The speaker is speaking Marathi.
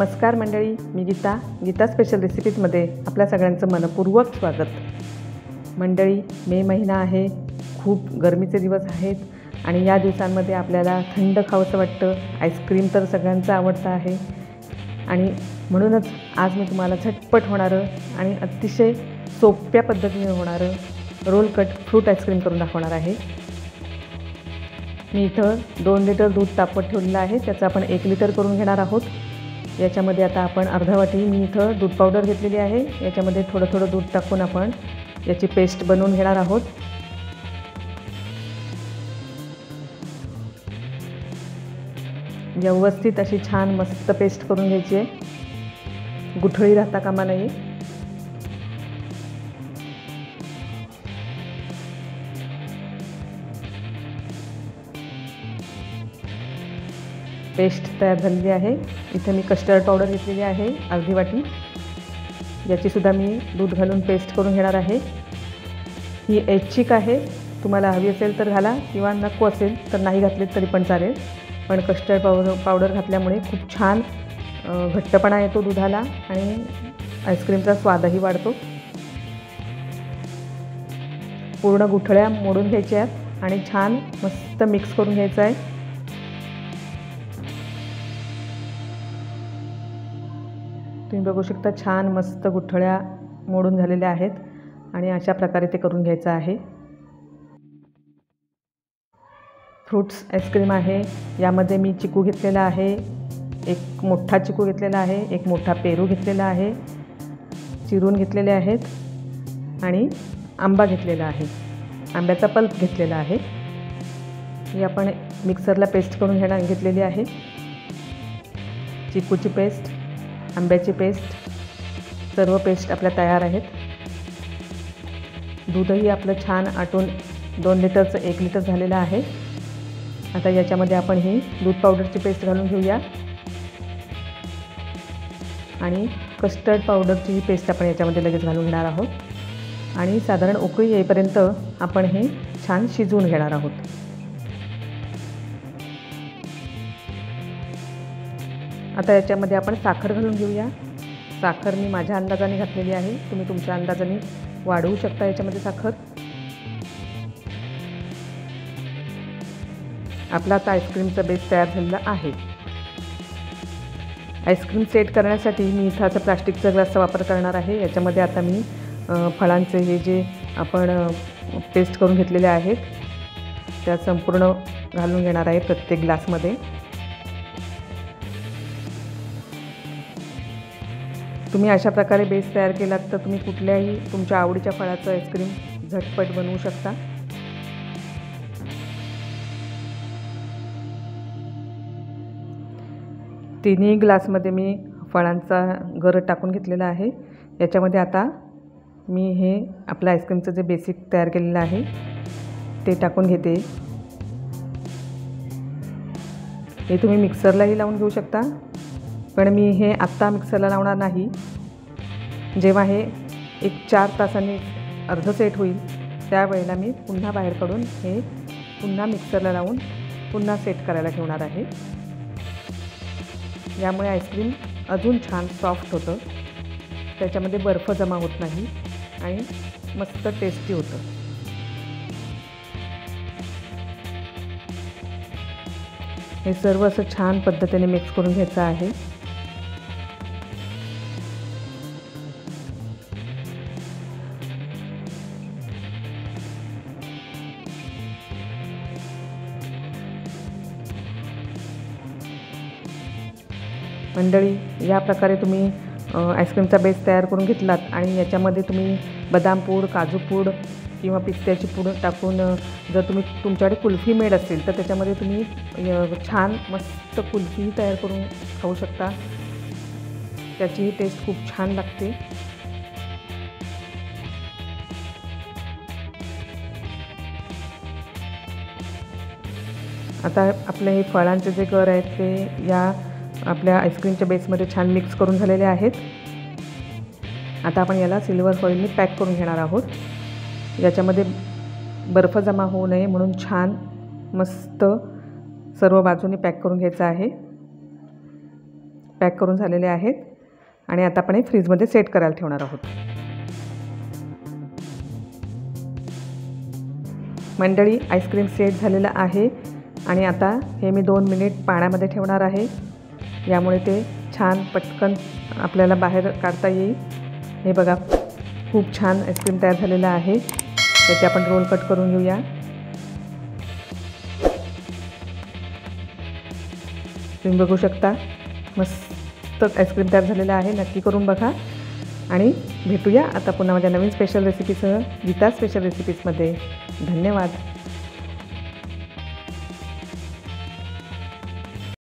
नमस्कार मंडळी, मी गीता स्पेशल रेसिपीजमध्ये आपल्या सगळ्यांचं मनपूर्वक स्वागत। मंडळी, मे महिना आहे, खूप गरमीचे दिवस आहेत आणि या दिवसांमध्ये आपल्याला थंड खावंसं वाटतं। आईस्क्रीम तर सगळ्यांचं आवडतं आहे आणि म्हणूनच आज मी तुम्हाला झटपट होणारं आणि अतिशय सोप्या पद्धतीने होणारं रोल कट फ्रूट आईस्क्रीम करून दाखवणार आहे। मी इथं 2 लिटर दूध तापवत ठेवलेलं आहे, त्याचं आपण 1 लिटर करून घेणार आहोत। याच्यामध्ये आता आपण अर्धा वाटी मी इथं दूध पावडर घेतलेली आहे, याच्यामध्ये थोडं दूध टाकून आपण याची पेस्ट बनवून घेणार आहोत। व्यवस्थित अशी छान मस्त पेस्ट करून घ्यायची आहे, गुठळी राहता कामा नये। पेस्ट तयार झालेली आहे। इथे मी कस्टर्ड पावडर घेतलेली आहे अर्धी वाटी, याचीसुद्धा मी दूध घालून पेस्ट करून घेणार आहे। ही ऐच्छिक आहे, तुम्हाला हवी असेल तर घाला किंवा नको असेल तर नाही घातले तरी पण चालेल, पण कस्टर्ड पावडर घातल्यामुळे खूप छान घट्टपणा येतो दुधाला आणि आईस्क्रीमचा स्वादही वाढतो। पूर्ण गुठळ्या मोडून घ्यायच्या आहेत आणि छान मस्त मिक्स करून घ्यायचं आहे। तुम्ही बघू शकता छान मस्त गुठळ्या मोडून झालेल्या आहेत आणि अशा प्रकारे ते करून घ्यायचं आहे। फ्रूट्स आईस्क्रीम आहे, यामध्ये मी चिकू घेतलेला आहे, एक मोठा चिकू घेतलेला आहे, एक मोठा पेरू घेतलेला आहे, चिरून घेतलेले आहेत आणि आंबा घेतलेला आहे, आंब्याचा पल्प घेतलेला आहे। ही आपण मिक्सरला पेस्ट करून घेतलेली आहे। चिकूची पेस्ट, आंब्याची पेस्ट, सर्व पेस्ट आपल्या तयार आहेत। दूधही आपलं छान आटून 2 लिटरचं 1 लिटर झालेलं आहे। आता याच्यामध्ये आपण ही दूध पावडरची पेस्ट घालून घेऊया आणि कस्टर्ड पावडरची ही पेस्ट आपण याच्यामध्ये लगेच घालून घेणार आहोत आणि साधारण उकळी येईपर्यंत आपण हे छान शिजवून घेणार आहोत। आता याच्यामध्ये आपण साखर घालून घेऊया। साखर मी माझ्या अंदाजाने घातलेली आहे, तुम्ही तुमच्या अंदाजाने वाढवू शकता याच्यामध्ये साखर। आपला आता आईस्क्रीमचा बेस तयार झालेला आहे। आईस्क्रीम सेट करण्यासाठी मी इथं असं प्लास्टिकचा ग्लासचा वापर करणार आहे। याच्यामध्ये आता मी फळांचे हे जे आपण पेस्ट करून घेतलेले आहेत त्या संपूर्ण घालून घेणार आहे प्रत्येक ग्लासमध्ये। तुम्ही अशा प्रकारे बेस तयार केलात तर तुम्ही कुठल्याही तुमच्या आवडीच्या फळाचं आईस्क्रीम झटपट बनवू शकता। तिन्ही ग्लासमध्ये मी फळांचा गर टाकून घेतलेला आहे। याच्यामध्ये आता मी हे आपलं आईस्क्रीमचं जे बेसिक तयार केलेलं आहे ते टाकून घेते। हे तुम्ही मिक्सरलाही लावून घेऊ शकता, पण मी हे आत्ता मिक्सरला लावणार नाही। जेव्हा हे 4 तासांनी अर्ध सेट होईल त्यावेळेला मी पुन्हा बाहेर काढून हे पुन्हा मिक्सरला लावून पुन्हा सेट करायला ठेवणार आहे। यामुळे आईस्क्रीम अजून छान सॉफ्ट होतं, त्याच्यामध्ये बर्फ जमा होत नाही आणि मस्त टेस्टी होतं। हे सर्व असं छान पद्धतीने मिक्स करून घ्यायचं आहे। मंडळी, या प्रकारे तुम्ही आईस्क्रीमचा बेस तयार करून घेतलात आणि याच्यामध्ये तुम्ही बदाम पूड, काजू पूड किंवा पिस्त्याची पूड टाकून जर तुमच्याकडे कुल्फी मेड असेल तर त्याच्यामध्ये तुम्ही छान मस्त कुल्फी तयार करून खाऊ शकता, त्याचीही टेस्ट खूप छान लागते। आता आपले हे फळांचे जे गर आहेत ते या आपल्या आईस्क्रीमच्या बेसमध्ये छान मिक्स करून झालेले आहेत। आता आपण याला सिल्वर फॉइलने पॅक करून घेणार आहोत। याच्यामध्ये बर्फ जमा होऊ नये म्हणून छान मस्त सर्व बाजूने पॅक करून घ्यायचं आहे। पॅक करून झालेले आहेत आणि आता आपण हे फ्रीजमध्ये सेट करायला ठेवणार आहोत. मंडळी, आईस्क्रीम सेट झालेलं आहे आणि आता हे मी 2 मिनिट पाण्यामध्ये ठेवणार आहे. यामुळे ते छान पटकन आपल्याला बाहेर काढता येईल. हे बघा, खूप छान आईस्क्रीम तयार झालेलं आहे. त्याचे आपण रोल कट करून घेऊया. तुम्ही बघू शकता, मस्त आईस्क्रीम तयार झालेलं आहे. नक्की करून बघा आणि भेटूया आता पुन्हा माझ्या नवीन स्पेशल रेसिपीसह गीता स्पेशल रेसिपीजमध्ये. धन्यवाद.